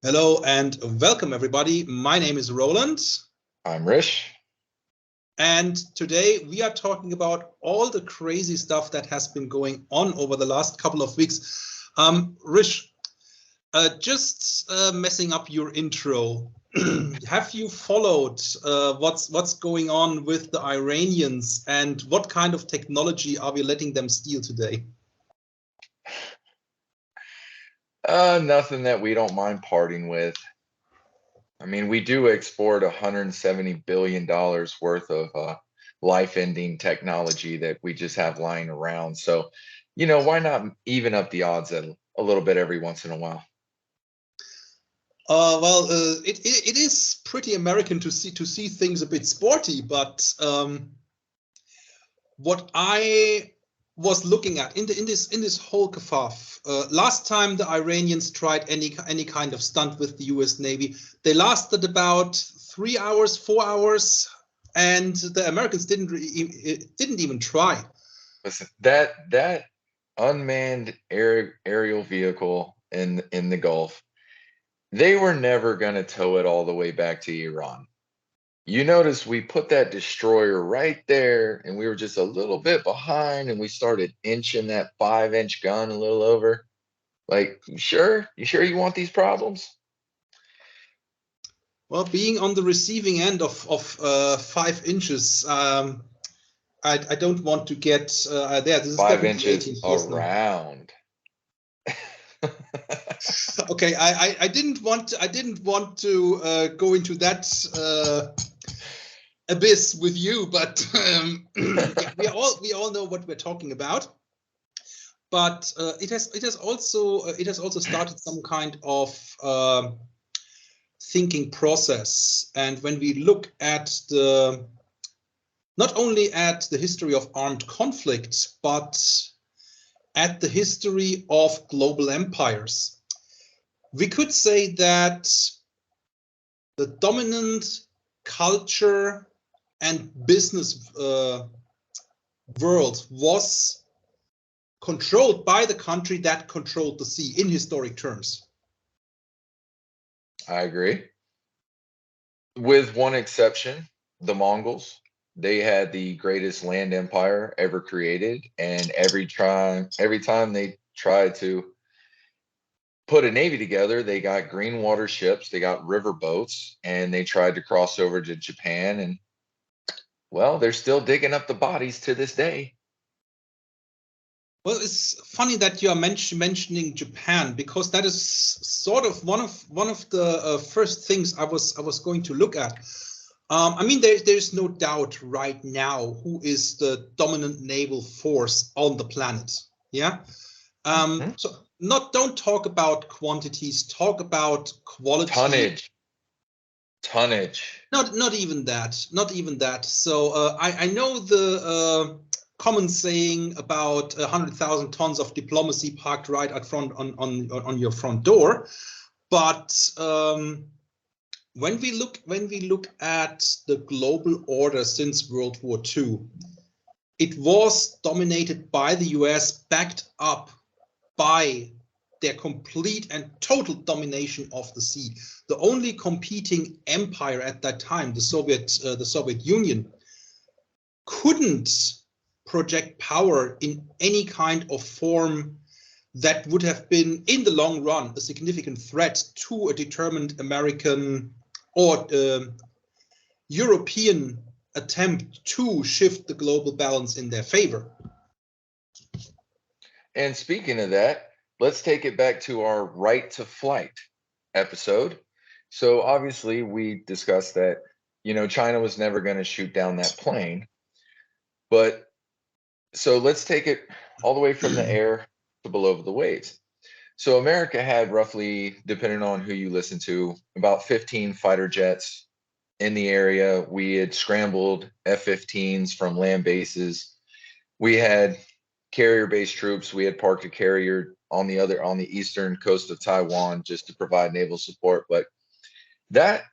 Hello and welcome, everybody. My name is Roland. I'm Rish. And today we are talking about all the crazy stuff that has been going on over the last couple of weeks. Rish, just messing up your intro. Have you followed what's going on with the Iranians and what kind of technology are we letting them steal today? Nothing that we don't mind parting with. I mean, we do export $170 billion worth of life-ending technology that we just have lying around. So, why not even up the odds a little bit every once in a while? It is pretty American to see things a bit sporty, but what I was looking at in this whole kerfuffle, last time the Iranians tried any kind of stunt with the U.S. Navy, they lasted about 3 hours, 4 hours, and the Americans didn't even try. Listen, that unmanned aerial vehicle in the Gulf, they were never going to tow it all the way back to Iran. You notice we put that destroyer right there and we were just a little bit behind and we started inching that 5-inch gun a little over. Like, you sure? You sure you want these problems? Well, being on the receiving end of 5 inches, I don't want to get there. This is Five definitely inches 18 years now. around. Okay, I didn't want to go into that abyss with you, but yeah, we all know what we're talking about. But it has also started some kind of thinking process. And when we look at not only at the history of armed conflict, but at the history of global empires, we could say that the dominant culture and business world was controlled by the country that controlled the sea in historic terms. I agree. With one exception, the Mongols. They had the greatest land empire ever created, and every time they tried to put a navy together, they got green water ships, they got river boats, and they tried to cross over to Japan. And well, they're still digging up the bodies to this day. Well, it's funny that you are mentioning Japan, because that is sort of one of the first things I was going to look at. I mean, there's no doubt right now who is the dominant naval force on the planet. Yeah. So don't talk about quantities, talk about quality. Tonnage. Not even that. Not even that. So I know the common saying about 100,000 tons of diplomacy parked right out front on your front door, but when we look at the global order since World War II, it was dominated by the US, backed up by their complete and total domination of the sea. The only competing empire at that time, the Soviet Union, couldn't project power in any kind of form that would have been, in the long run, a significant threat to a determined American or European attempt to shift the global balance in their favor. And speaking of that, let's take it back to our right to flight episode. So obviously we discussed that, China was never going to shoot down that plane. But so let's take it all the way from the air to below the waves. So America had roughly, depending on who you listen to, about 15 fighter jets in the area. We had scrambled F-15s from land bases. We had carrier-based troops. We had parked a carrier on the eastern coast of Taiwan just to provide naval support. But that's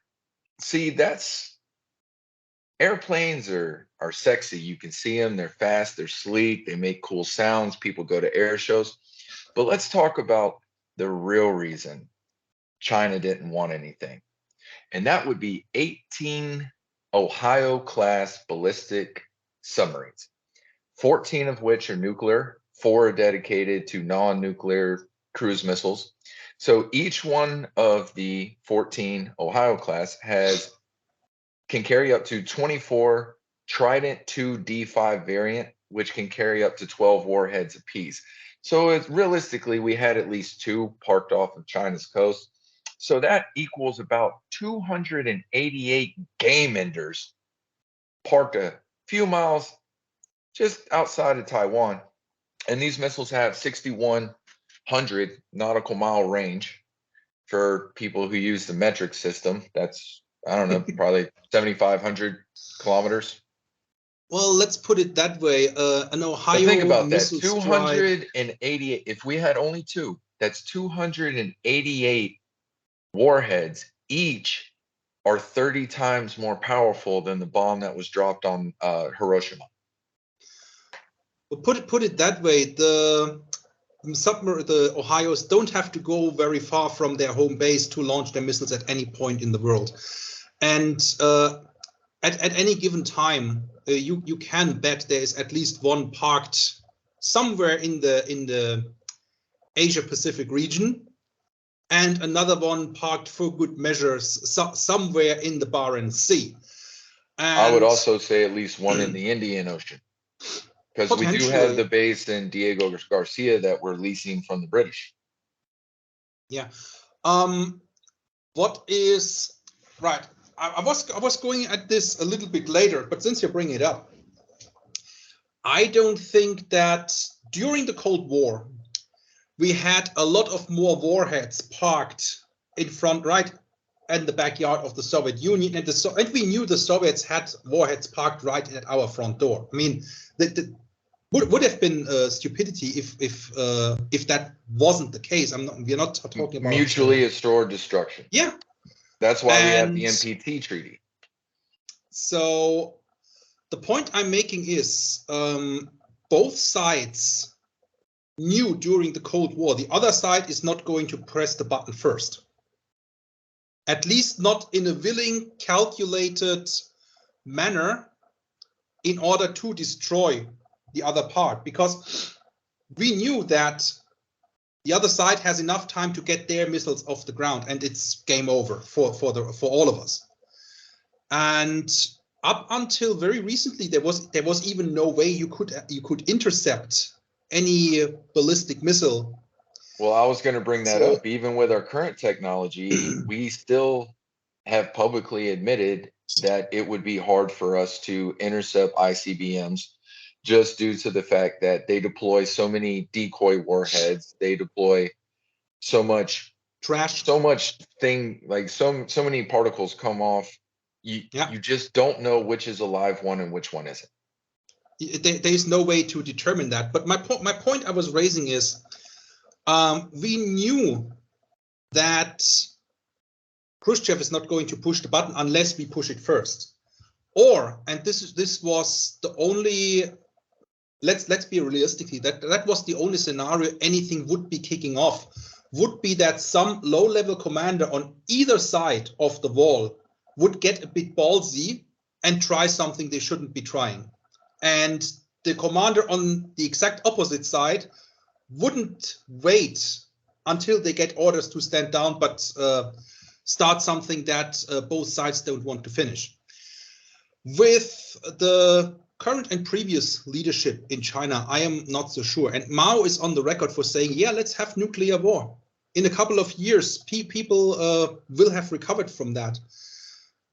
airplanes are sexy. You can see them. They're fast. They're sleek. They make cool sounds. People go to air shows. But let's talk about the real reason China didn't want anything. And that would be 18 Ohio-class ballistic submarines, 14 of which are nuclear, 4 are dedicated to non-nuclear cruise missiles. So each one of the 14 Ohio-class can carry up to 24 Trident 2 D5 variant, which can carry up to 12 warheads apiece. So realistically, we had at least 2 parked off of China's coast. So that equals about 288 game enders parked a few miles just outside of Taiwan. And these missiles have 6,100 nautical mile range. For people who use the metric system, that's, I don't know, probably 7,500 kilometers. Well, let's put it that way. An Ohio But think about that, missile 288. If we had only 2, that's 288 warheads. Each are 30 times more powerful than the bomb that was dropped on Hiroshima. Well, put it that way. The Ohios don't have to go very far from their home base to launch their missiles at any point in the world, and at any given time, you can bet there is at least one parked somewhere in the Asia Pacific region, and another one parked for good measures somewhere in the Barents Sea. And I would also say at least one in the Indian Ocean, because we do have the base in Diego Garcia that we're leasing from the British. Yeah. What is right? I was going at this a little bit later, but since you bring it up, I don't think that during the Cold War we had a lot of more warheads parked in front, right, in the backyard of the Soviet Union, and we knew the Soviets had warheads parked right at our front door. I mean, would have been stupidity if that wasn't the case. We're not talking about mutually assured destruction. Yeah, that's why we have the NPT treaty. So the point I'm making is both sides knew during the Cold War the other side is not going to press the button first. At least not in a willing, calculated manner in order to destroy the other part, because we knew that the other side has enough time to get their missiles off the ground and it's game over for all of us. And up until very recently, there was even no way you could intercept any ballistic missile. Well, I was going to bring that up. Even with our current technology, we still have publicly admitted that it would be hard for us to intercept ICBMs, just due to the fact that they deploy so many decoy warheads. They deploy so much trash, so much thing, like so many particles come off. You just don't know which is a live one and which one isn't. There's no way to determine that. But my point I was raising is, we knew that Khrushchev is not going to push the button unless we push it first. Or, and this was the only, let's be realistically, that was the only scenario anything would be kicking off, would be that some low-level commander on either side of the wall would get a bit ballsy and try something they shouldn't be trying. And the commander on the exact opposite side wouldn't wait until they get orders to stand down, but start something that both sides don't want to finish. With the current and previous leadership in China, I am not so sure. And Mao is on the record for saying, yeah, let's have nuclear war. In a couple of years, people will have recovered from that.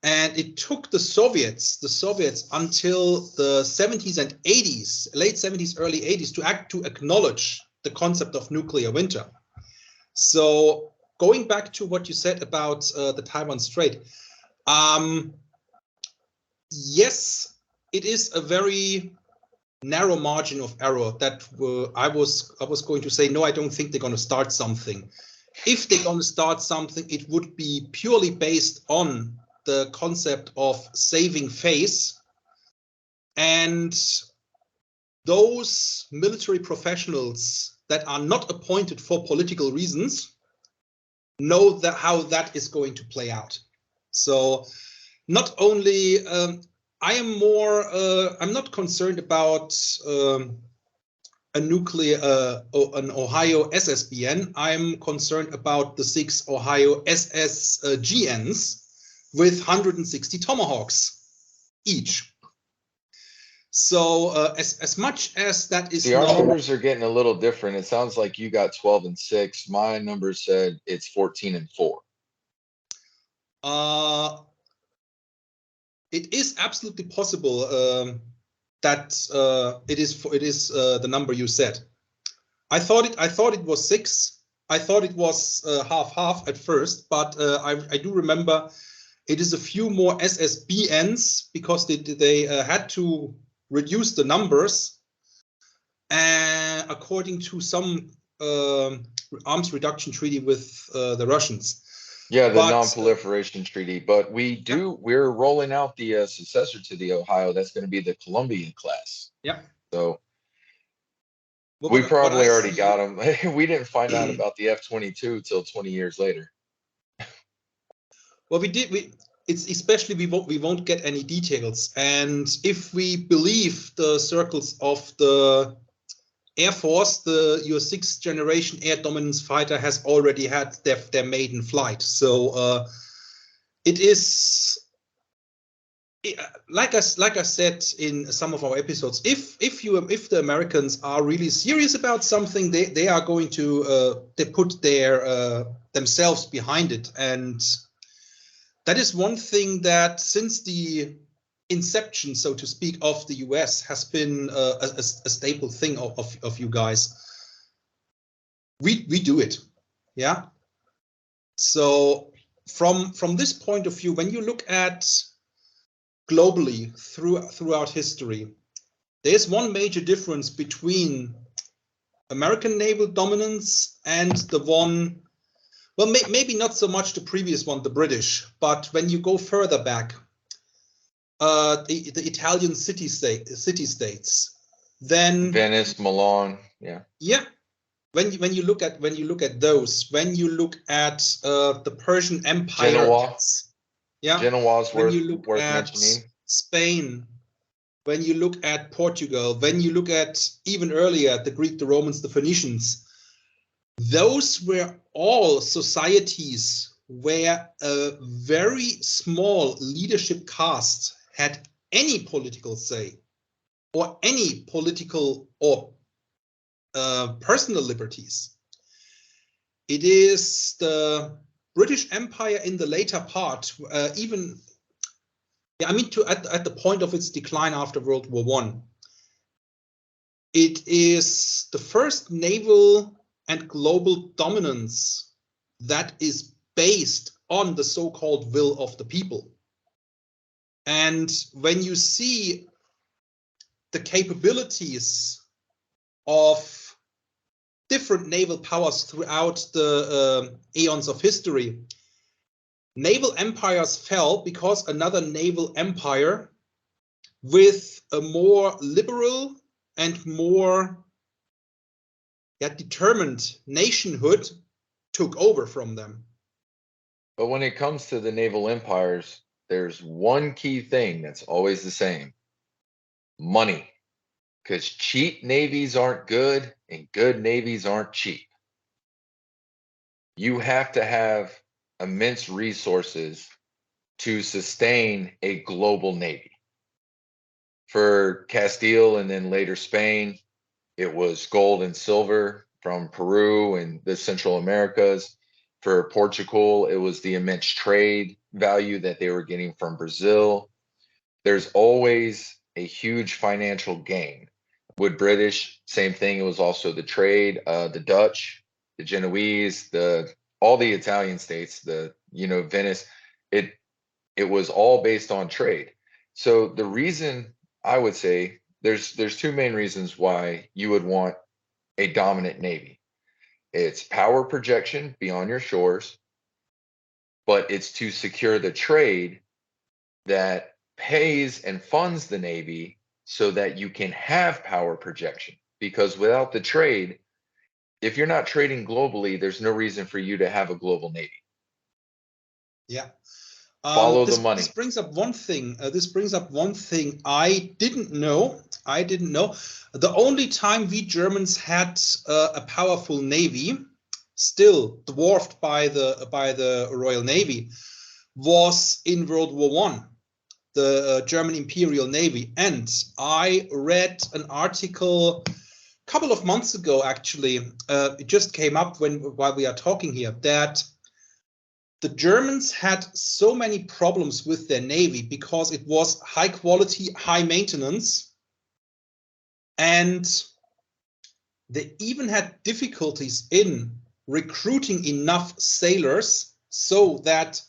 And it took the Soviets until the 70s and 80s, late 70s, early 80s, to acknowledge the concept of nuclear winter. So going back to what you said about the Taiwan Strait, yes, it is a very narrow margin of error that I was going to say, no, I don't think they're going to start something. If they're going to start something, it would be purely based on the concept of saving face, and those military professionals that are not appointed for political reasons know that how that is going to play out. So not only I'm not concerned about an Ohio SSBN. I'm concerned about the 6 Ohio SSGNs with 160 Tomahawks each. So as much as that is See, our numbers are getting a little different. It sounds like you got 12 and 6. My number said it's 14 and 4. It is absolutely possible that it is the number you said. I thought it was 6. I thought it was half at first, but I do remember it is a few more SSBNs because they had to reduce the numbers, and according to some arms reduction treaty with the Russians. Yeah, the non-proliferation treaty. But we're rolling out the successor to the Ohio. That's going to be the Columbian class. Yeah. So we probably already got them. We didn't find out about the F-22 till 20 years later. Well, it's especially we won't get any details, and if we believe the circles of the Air Force, your 6th generation air dominance fighter has already had their maiden flight. So it is like I said in some of our episodes. If the Americans are really serious about something, they are going to they put their themselves behind it, and that is one thing that since the inception, so to speak, of the US has been a staple thing of you guys. We do it, yeah. So from this point of view, when you look at globally throughout history, there's one major difference between American naval dominance and the one, well, maybe not so much the previous one, the British, but when you go further back, the Italian city-states, then Venice, Milan, yeah. When you look at those, when you look at the Persian Empire, Genoa, yeah, Genoa's when worth you look at mentioning. Spain, when you look at Portugal, when you look at even earlier the Greek, the Romans, the Phoenicians, those were all societies where a very small leadership caste had any political say or any political or personal liberties. It is the British Empire in the later part, at the point of its decline after World War I. It is the first naval and global dominance that is based on the so-called will of the people. And when you see the capabilities of different naval powers throughout the aeons of history, naval empires fell because another naval empire with a more liberal and more determined nationhood took over from them. But when it comes to the naval empires, there's one key thing that's always the same: money. Because cheap navies aren't good and good navies aren't cheap. You have to have immense resources to sustain a global navy. For Castile and then later Spain, it was gold and silver from Peru and the Central Americas. For Portugal, it was the immense trade value that they were getting from Brazil. There's always a huge financial gain. With British, same thing. It was also the trade, the Dutch, the Genoese, all the Italian states, Venice. It was all based on trade. So the reason I would say there's two main reasons why you would want a dominant navy. It's power projection beyond your shores, but it's to secure the trade that pays and funds the navy so that you can have power projection. Because without the trade, if you're not trading globally, there's no reason for you to have a global navy. Yeah. Follow the This money. brings up one thing. This brings up one thing I didn't know. I didn't know. The only time we Germans had a powerful navy, still dwarfed by the Royal Navy, was in World War One, the German Imperial Navy. And I read an article a couple of months ago, actually. It just came up while we are talking here, that the Germans had so many problems with their navy because it was high quality, high maintenance, and they even had difficulties in recruiting enough sailors so that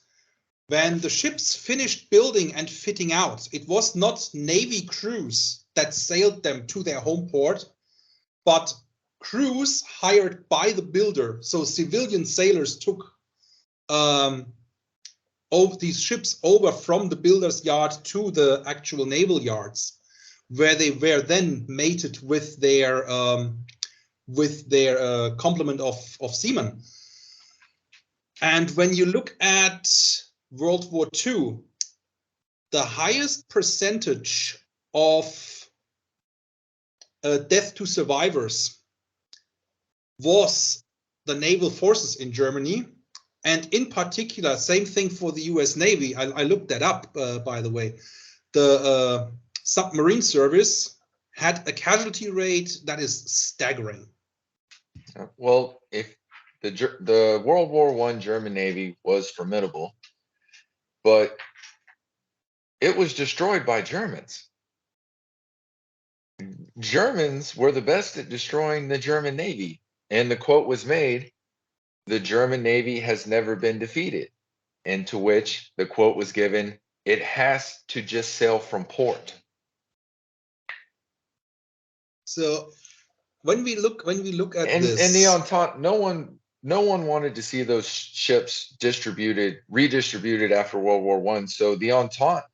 when the ships finished building and fitting out, it was not navy crews that sailed them to their home port, but crews hired by the builder. So civilian sailors took these ships over from the builder's yard to the actual naval yards, where they were then mated with their complement of seamen. And when you look at World War II, the highest percentage of death to survivors was the naval forces in Germany. And in particular, same thing for the US Navy. I looked that up, by the way. The submarine service had a casualty rate that is staggering. Well, if the World War I German Navy was formidable, but it was destroyed by Germans. Germans were the best at destroying the German Navy. And the quote was made, "The German Navy has never been defeated." And to which the quote was given, "It has to just sail from port." So when we look at And this, the Entente, no one wanted to see those ships redistributed after World War I. So the Entente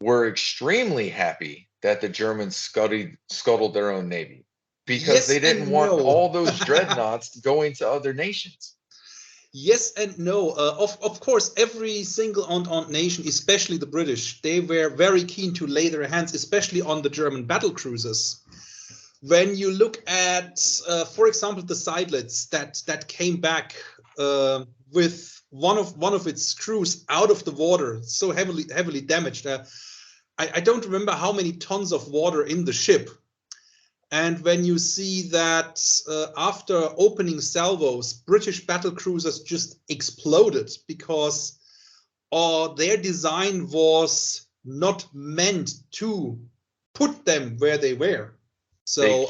were extremely happy that the Germans scuttled their own navy, because yes they didn't and want no. all those dreadnoughts going to other nations. Yes and no. Of course, every single Entente nation, especially the British, they were very keen to lay their hands, especially on the German battle cruisers. When you look at, for example, the Seydlitz that came back with one of its crews out of the water, so heavily damaged. I don't remember how many tons of water in the ship. And when you see that after opening salvos, British battle cruisers just exploded because their design was not meant to put them where they were. So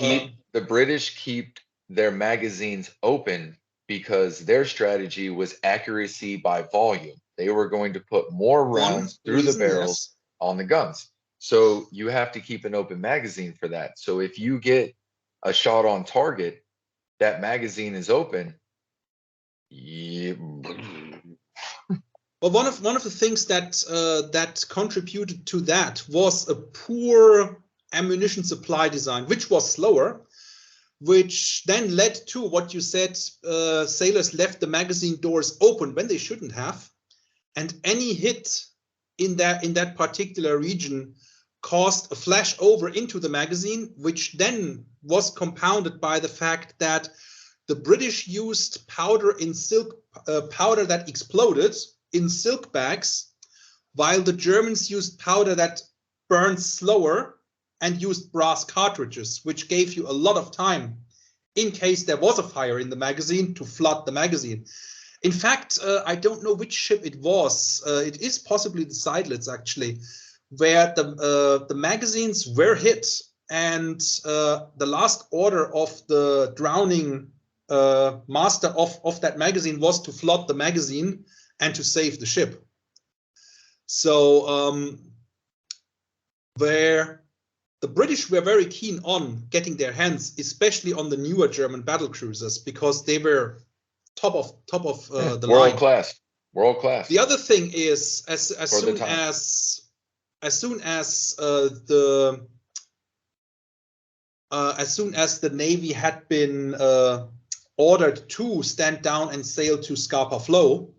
the British keep their magazines open because their strategy was accuracy by volume. They were going to put more rounds through the barrels on the guns. So you have to keep an open magazine for that. So if you get a shot on target, that magazine is open. Yeah. Well, one of the things that contributed to that was a poor ammunition supply design, which was slower, which then led to what you said. Sailors left the magazine doors open when they shouldn't have, and any hit in that particular region caused a flash over into the magazine, which then was compounded by the fact that the British used powder in silk, powder that exploded in silk bags, while the Germans used powder that burned slower and used brass cartridges, which gave you a lot of time in case there was a fire in the magazine to flood the magazine. In fact, I don't know which ship it was. It is possibly the Seydlitz, actually, where the magazines were hit, and the last order of the drowning master of that magazine was to flood the magazine and to save the ship. So where the British were very keen on getting their hands, especially on the newer German battle cruisers, because they were top of the world line. World class. The other thing is, as soon as the Navy had been ordered to stand down and sail to Scapa Flow.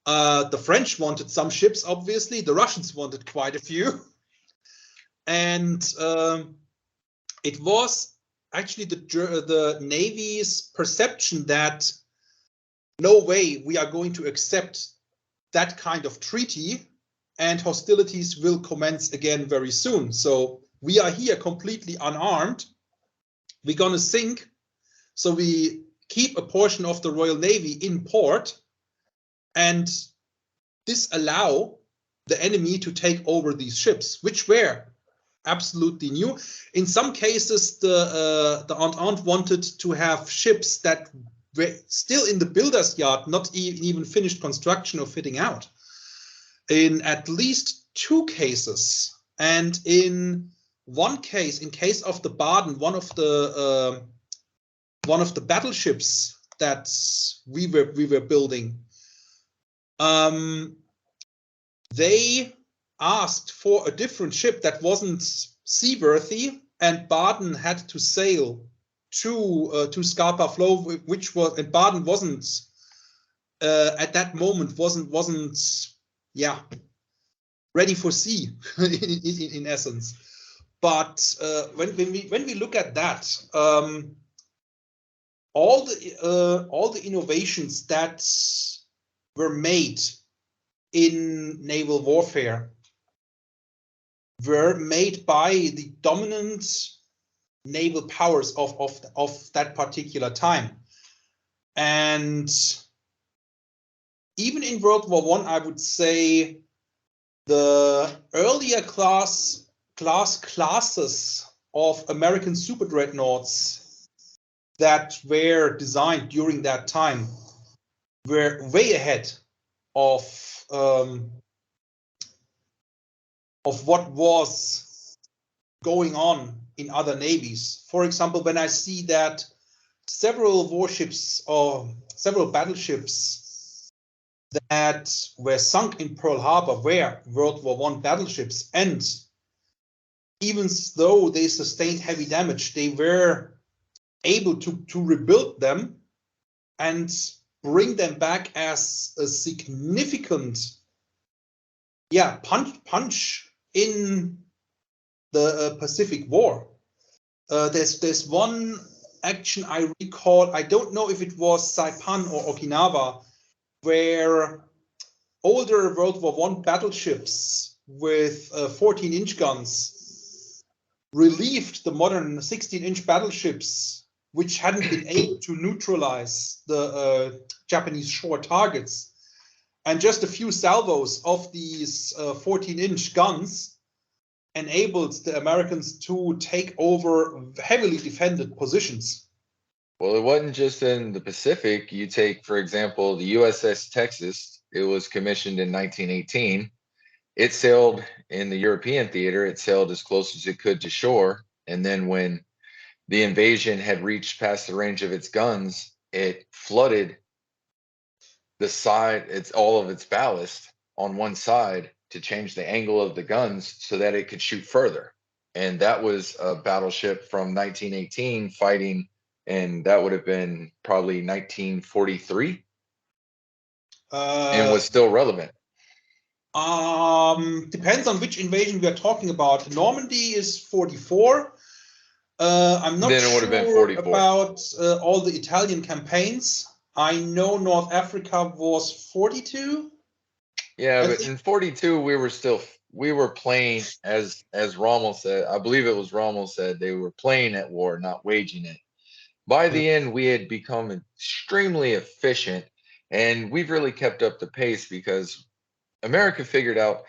The French wanted some ships, obviously. The Russians wanted quite a few. And it was actually the Navy's perception that no way we are going to accept that kind of treaty, and hostilities will commence again very soon. So we are here completely unarmed. We're going to sink. So we keep a portion of the Royal Navy in port and disallow the enemy to take over these ships, which were absolutely new. In some cases, the Entente wanted to have ships that were still in the builder's yard, not even finished construction or fitting out. In at least 2 cases, and in one case, in case of the Baden, one of the battleships that we were building, they asked for a different ship that wasn't seaworthy, and Baden had to sail to Scapa Flow, which was, and Baden wasn't at that moment wasn't ready for sea in essence. But when we look at that, all the innovations that were made in naval warfare were made by the dominant naval powers of that particular time. And even in World War I would say the earlier classes of American super dreadnoughts that were designed during that time were way ahead of what was going on in other navies. For example, when I see that several warships or several battleships that were sunk in Pearl Harbor were World War I battleships, and even though they sustained heavy damage, they were able to rebuild them and bring them back as a significant punch in the Pacific War. There's one action I recall, I don't know if it was Saipan or Okinawa, where older World War I battleships with 14-inch guns relieved the modern 16-inch battleships, which hadn't been able to neutralize the Japanese shore targets. And just a few salvos of these 14-inch guns enabled the Americans to take over heavily defended positions. Well, it wasn't just in the Pacific. You take, for example, the USS Texas. It was commissioned in 1918. It sailed in the European theater. It sailed as close as it could to shore. And then when the invasion had reached past the range of its guns, it flooded the side, it's all of its ballast on one side to change the angle of the guns so that it could shoot further. And that was a battleship from 1918 fighting, and that would have been probably 1943, and was still relevant. Depends on which invasion we are talking about. Normandy is 44. I'm not sure about all the Italian campaigns. I know North Africa was 42. Yeah, but in 42 we were playing, as Rommel said, I believe it was Rommel said, they were playing at war, not waging it. By the end, we had become extremely efficient, and we've really kept up the pace because America figured out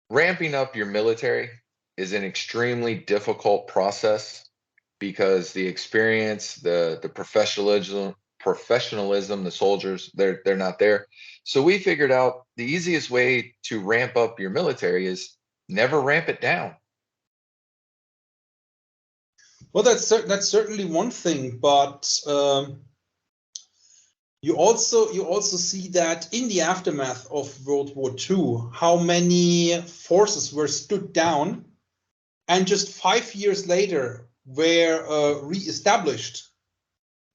ramping up your military is an extremely difficult process because the experience, the professionalism, the soldiers, they're not there. So we figured out the easiest way to ramp up your military is never ramp it down. Well, that's certainly one thing, but you also see that in the aftermath of World War II, how many forces were stood down, and just 5 years later were re-established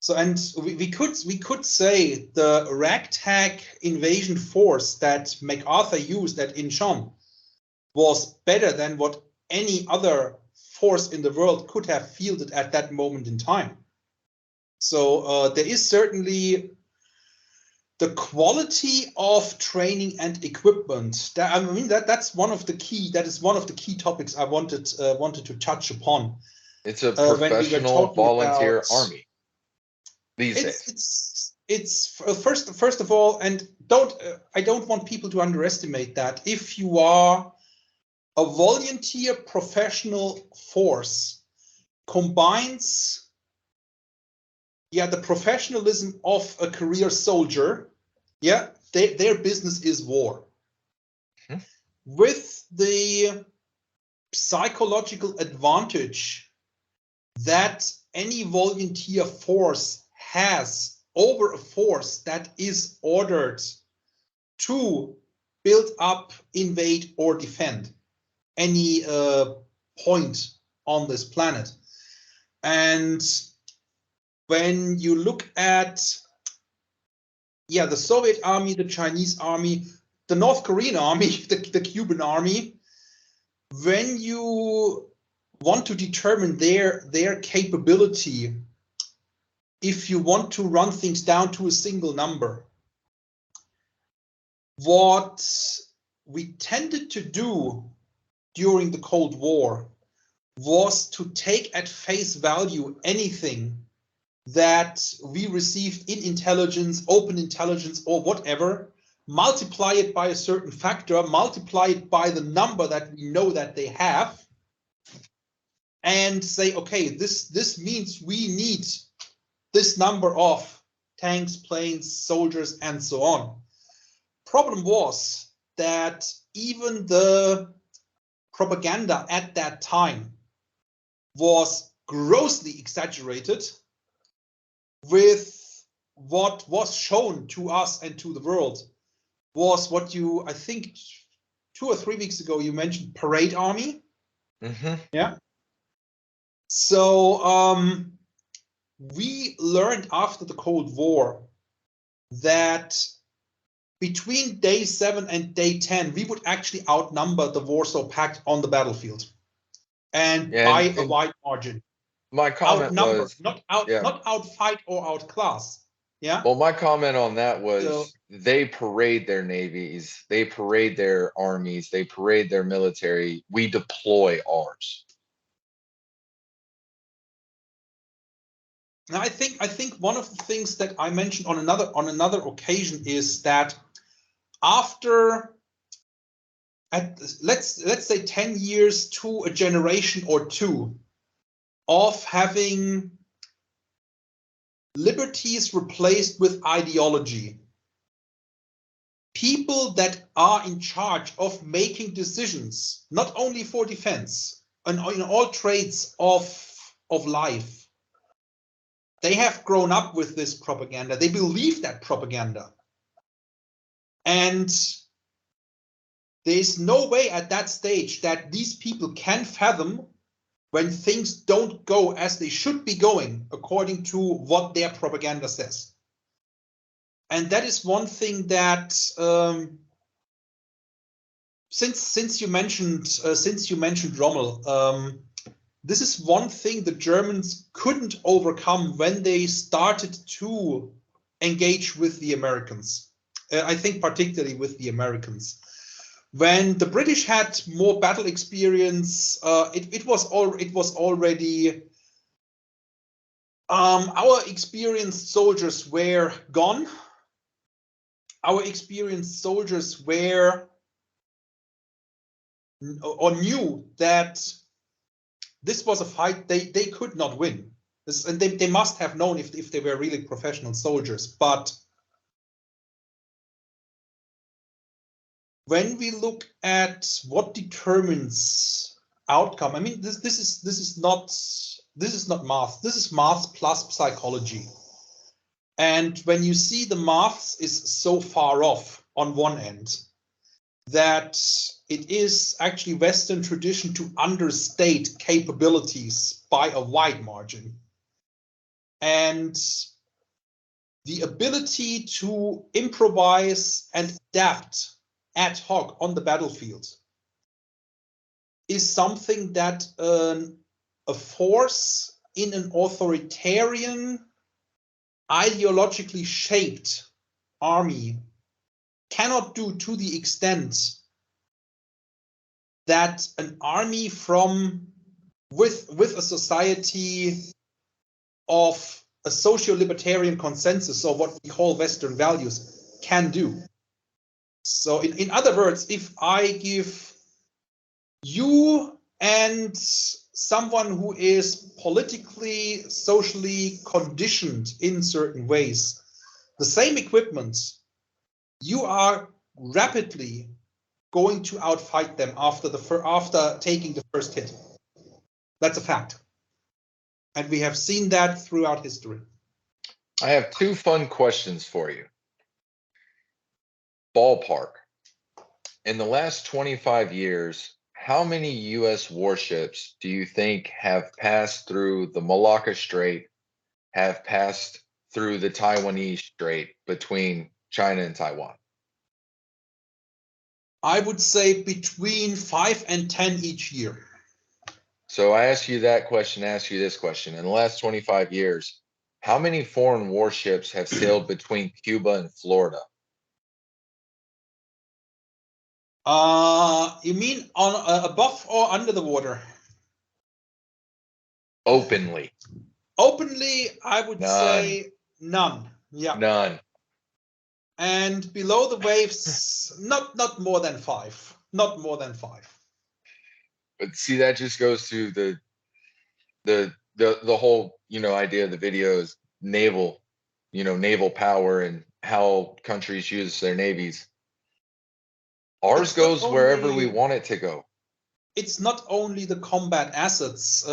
So, and we could say the ragtag invasion force that MacArthur used at Incheon was better than what any other force in the world could have fielded at that moment in time. So there is certainly the quality of training and equipment. That's one of the key topics I wanted to touch upon. It's a when we were professional talking volunteer about army these days. It's first of all, and I don't want people to underestimate that. If you are a volunteer professional force, combines the professionalism of a career soldier, their business is war, with the psychological advantage that any volunteer force has over a force that is ordered to build up, invade, or defend any point on this planet. And when you look at the Soviet army, the Chinese army, the North Korean army, the Cuban army, when you want to determine their capability, if you want to run things down to a single number, what we tended to do during the Cold War was to take at face value anything that we received in intelligence, open intelligence, or whatever, multiply it by a certain factor, multiply it by the number that we know that they have, and say, okay, this means we need this number of tanks, planes, soldiers, and so on. Problem was that even the propaganda at that time was grossly exaggerated with what was shown to us and to the world was what you, I think 2 or 3 weeks ago, you mentioned parade army. Yeah. So we learned after the Cold War that between day 7 and day 10, we would actually outnumber the Warsaw Pact on the battlefield, and by a wide margin. My comment was not outfight or outclass. Yeah. Well, my comment on that was they parade their navies, they parade their armies, they parade their military. We deploy ours. Now, I think one of the things that I mentioned on another occasion is that after let's say 10 years to a generation or two of having liberties replaced with ideology, people that are in charge of making decisions, not only for defense and in all trades of life, they have grown up with this propaganda. They believe that propaganda. And there's no way at that stage that these people can fathom when things don't go as they should be going according to what their propaganda says. And that is one thing that since you mentioned Rommel, this is one thing the Germans couldn't overcome when they started to engage with the Americans. I think particularly with the Americans. When the British had more battle experience, it was already our experienced soldiers were gone. Our experienced soldiers were or knew that this was a fight they could not win. And they must have known if they were really professional soldiers. But when we look at what determines outcome, I mean, this is not math. This is math plus psychology. And when you see the maths is so far off on one end, that it is actually Western tradition to understate capabilities by a wide margin. And the ability to improvise and adapt ad hoc on the battlefield is something that a force in an authoritarian, ideologically shaped army cannot do to the extent that an army with a society of a socio-libertarian consensus, or what we call Western values, can do. So in other words, if I give you and someone who is politically, socially conditioned in certain ways the same equipment, you are rapidly going to outfight them after taking the first hit. That's a fact. And we have seen that throughout history. I have two fun questions for you. Ballpark. In the last 25 years, how many U.S. warships do you think have passed through the Malacca Strait, have passed through the Taiwanese Strait between China and Taiwan? I would say between 5 and 10 each year. So I ask you that question, ask you this question. In the last 25 years, how many foreign warships have sailed between Cuba and Florida? You mean on above or under the water? Openly. Openly, I would None. say none. Yeah. None. And below the waves, not more than 5. Not more than 5. But see, that just goes to the whole, idea of the videos, naval power and how countries use their navies. Ours goes wherever we want it to go. It's not only the combat assets.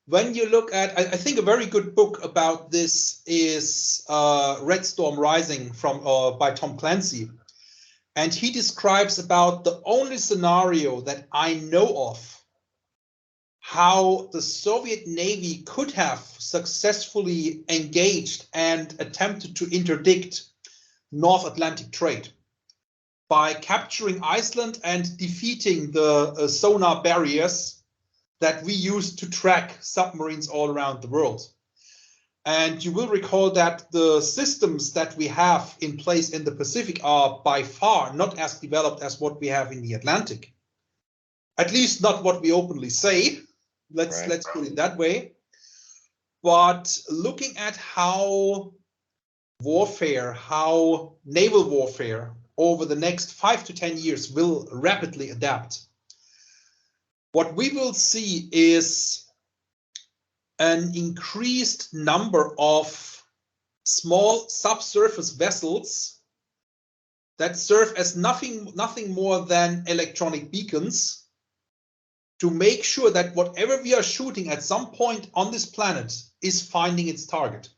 When you look at, I think a very good book about this is Red Storm Rising by Tom Clancy. And he describes about the only scenario that I know of how the Soviet Navy could have successfully engaged and attempted to interdict North Atlantic trade by capturing Iceland and defeating the sonar barriers that we use to track submarines all around the world. And you will recall that the systems that we have in place in the Pacific are by far not as developed as what we have in the Atlantic. At least not what we openly say. Let's put it that way. But looking at how naval warfare over the next 5 to 10 years will rapidly adapt, what we will see is an increased number of small subsurface vessels that serve as nothing more than electronic beacons to make sure that whatever we are shooting at some point on this planet is finding its target.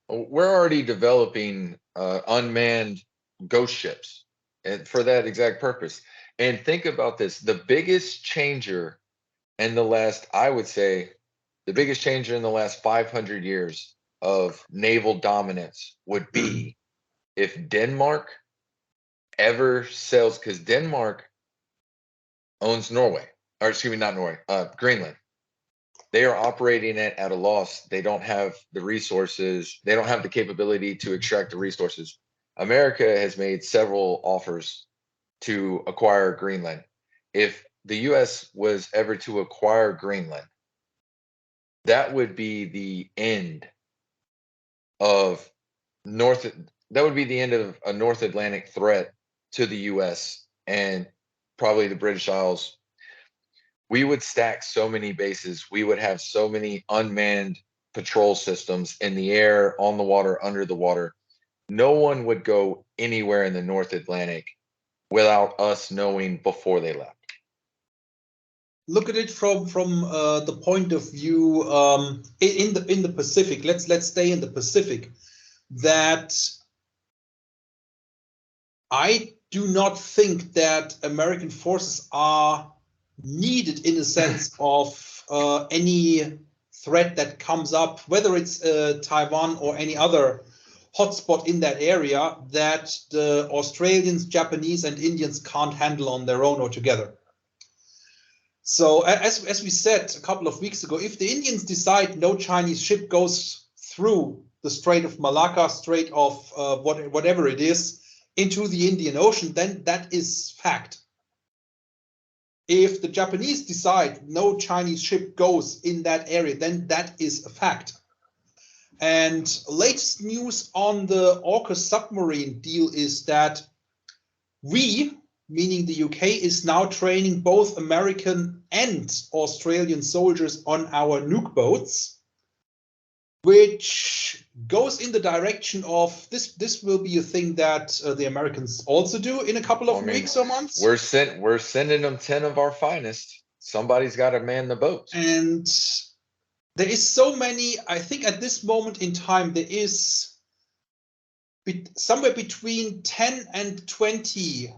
We're already developing unmanned ghost ships and for that exact purpose. And think about this, the biggest changer in the last, I would say, the biggest changer in the last 500 years of naval dominance would be if Denmark ever sails, because Denmark owns Norway, or excuse me, not Norway, Greenland. They are operating it at a loss. They don't have the resources. They don't have the capability to extract the resources. America has made several offers to acquire Greenland. If the U.S. was ever to acquire Greenland, that would be the end of that would be the end of a North Atlantic threat to the U.S. and probably the British Isles. We would stack so many bases. We would have so many unmanned patrol systems in the air, on the water, under the water. No one would go anywhere in the North Atlantic without us knowing before they left. Look at it from the point of view in the Pacific. Let's stay in the Pacific. That I do not think that American forces are needed in a sense of any threat that comes up, whether it's Taiwan or any other hotspot in that area that the Australians, Japanese, and Indians can't handle on their own or together. So as we said a couple of weeks ago, if the Indians decide no Chinese ship goes through the Strait of Malacca, Strait of whatever it is, into the Indian Ocean, then that is fact. If the Japanese decide no Chinese ship goes in that area, then that is a fact. And latest news on the AUKUS submarine deal is that we, meaning the UK, is now training both American and Australian soldiers on our nuke boats, which goes in the direction of this will be a thing that the Americans also do in a couple of weeks or months. We're sending them 10 of our finest. Somebody's got to man the boats. And there is so many, I think at this moment in time, there is somewhere between 10 and 20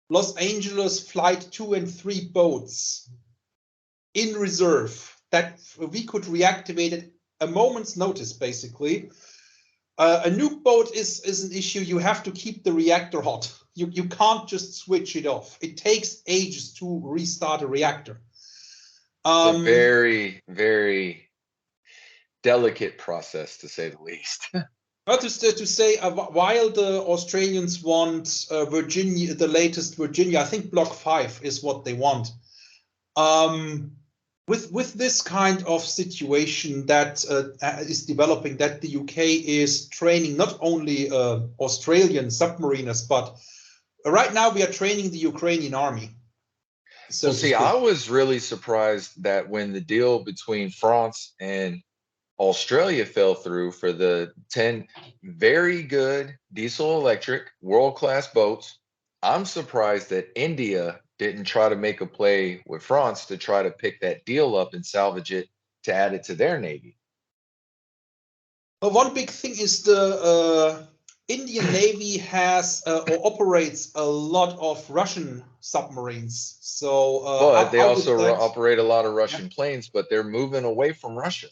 Los Angeles Flight 2 and 3 boats in reserve that we could reactivate at a moment's notice, basically. A nuke boat is an issue. You have to keep the reactor hot. You can't just switch it off. It takes ages to restart a reactor. It's a very, very delicate process, to say the least. To say, while the Australians want Virginia, the latest Virginia, I think Block 5 is what they want. With this kind of situation that is developing, that the UK is training not only Australian submariners, but right now we are training the Ukrainian army. So well, see, I was really surprised that when the deal between France and Australia fell through for the 10 very good diesel electric world-class boats, I'm surprised that India didn't try to make a play with France to try to pick that deal up and salvage it to add it to their navy. Well, one big thing is the Indian Navy has or operates a lot of Russian submarines. So, but they also operate a lot of Russian planes, but they're moving away from Russia.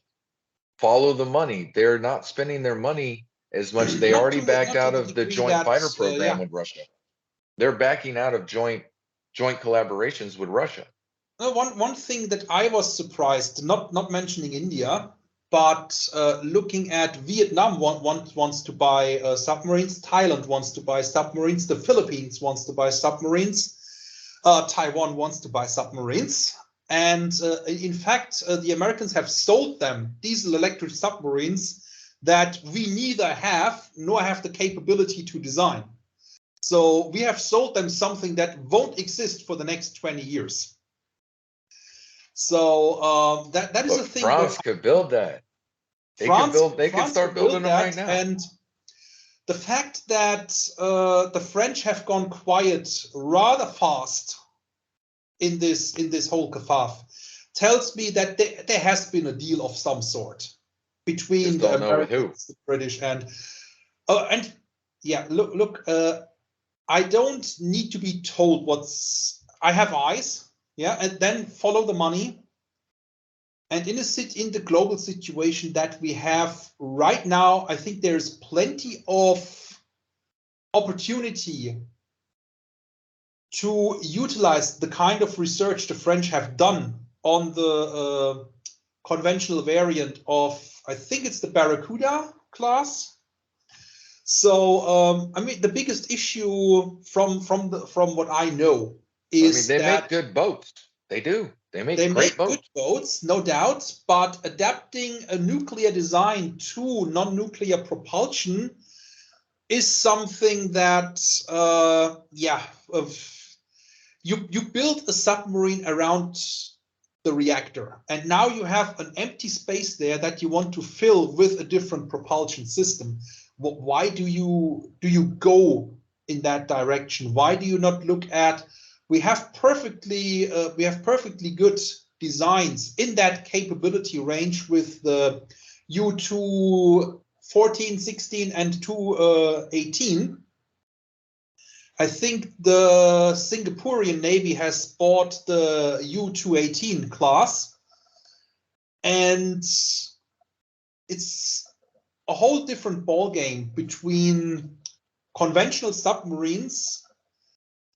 Follow the money. They're not spending their money as much. They already backed out of the joint fighter program with Russia. They're backing out of joint collaborations with Russia. One thing that I was surprised, not mentioning India, but looking at Vietnam wants to buy submarines, Thailand wants to buy submarines, the Philippines wants to buy submarines, Taiwan wants to buy submarines. And in fact, the Americans have sold them diesel electric submarines that we neither have nor have the capability to design. So we have sold them something that won't exist for the next 20 years. So that is a thing. France could build that. They could start building them right now. And the fact that the French have gone quiet rather fast in this whole kerfuffle tells me that there has been a deal of some sort between the Americans, the British, and yeah, look. I don't need to be told I have eyes, yeah, and then follow the money. And in the global situation that we have right now, I think there's plenty of opportunity to utilize the kind of research the French have done on the conventional variant of, I think it's the Barracuda class. So, I mean, the biggest issue from what I know is they make good boats. They do. They make great boats. Good boats, no doubt. But adapting a nuclear design to non-nuclear propulsion is something that, you build a submarine around the reactor, and now you have an empty space there that you want to fill with a different propulsion system. Why do you go in that direction? Why do you not look at, we have perfectly good designs in that capability range with the U-2 14, 16, and 218. I think the Singaporean Navy has bought the U-218 class, and it's a whole different ballgame between conventional submarines,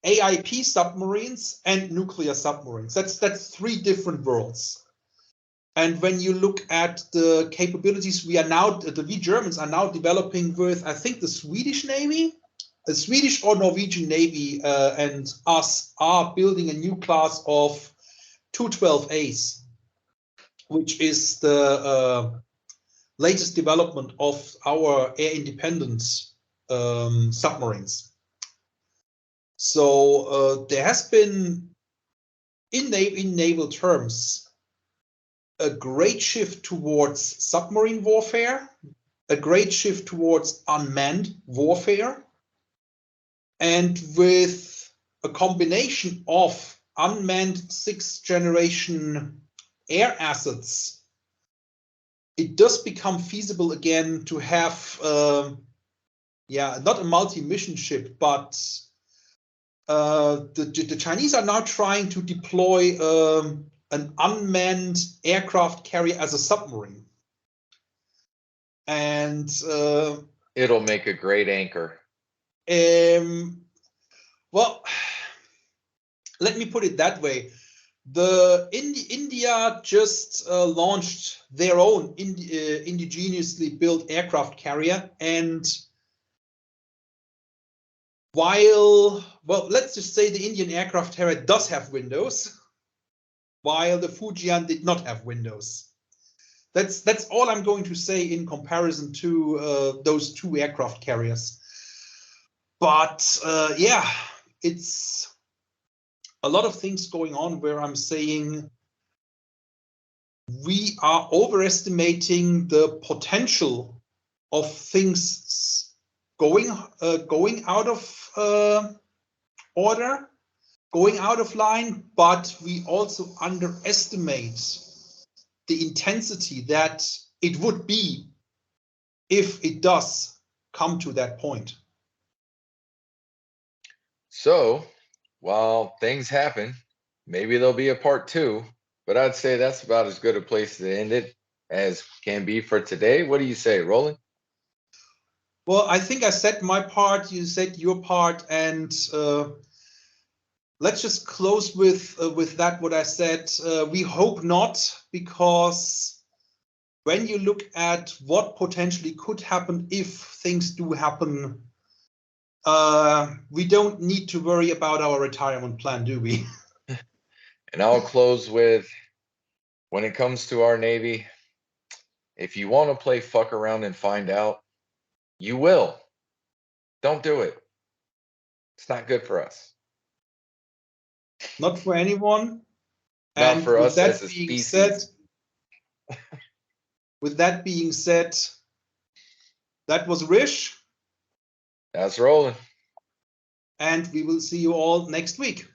AIP submarines, and nuclear submarines. That's three different worlds. And when you look at the capabilities we Germans are now developing with, I think, the Swedish Navy, the Swedish or Norwegian Navy, and us are building a new class of 212As, which is the latest development of our air independence submarines. So there has been, in naval terms, a great shift towards submarine warfare, a great shift towards unmanned warfare, and with a combination of unmanned sixth-generation air assets, it does become feasible again to have, not a multi-mission ship, but the Chinese are now trying to deploy an unmanned aircraft carrier as a submarine. And it'll make a great anchor. Well, let me put it that way. India just launched their own indigenously built aircraft carrier, and let's just say the Indian aircraft carrier does have windows, while the Fujian did not have windows. That's all I'm going to say in comparison to those two aircraft carriers. But it's a lot of things going on where I'm saying we are overestimating the potential of things going out of order, going out of line, but we also underestimate the intensity that it would be if it does come to that point. So, while things happen, maybe there'll be a part 2, but I'd say that's about as good a place to end it as can be for today. What do you say, Roland? Well, I think I said my part, you said your part, and let's just close with that what I said. We hope not, because when you look at what potentially could happen if things do happen, we don't need to worry about our retirement plan, do we? And I'll close with, when it comes to our Navy, if you want to play fuck around and find out, you will. Don't do it. It's not good for us. Not for anyone. Not And for with us that as a being species. said, with that being said, that was Rish. That's Roland. And we will see you all next week.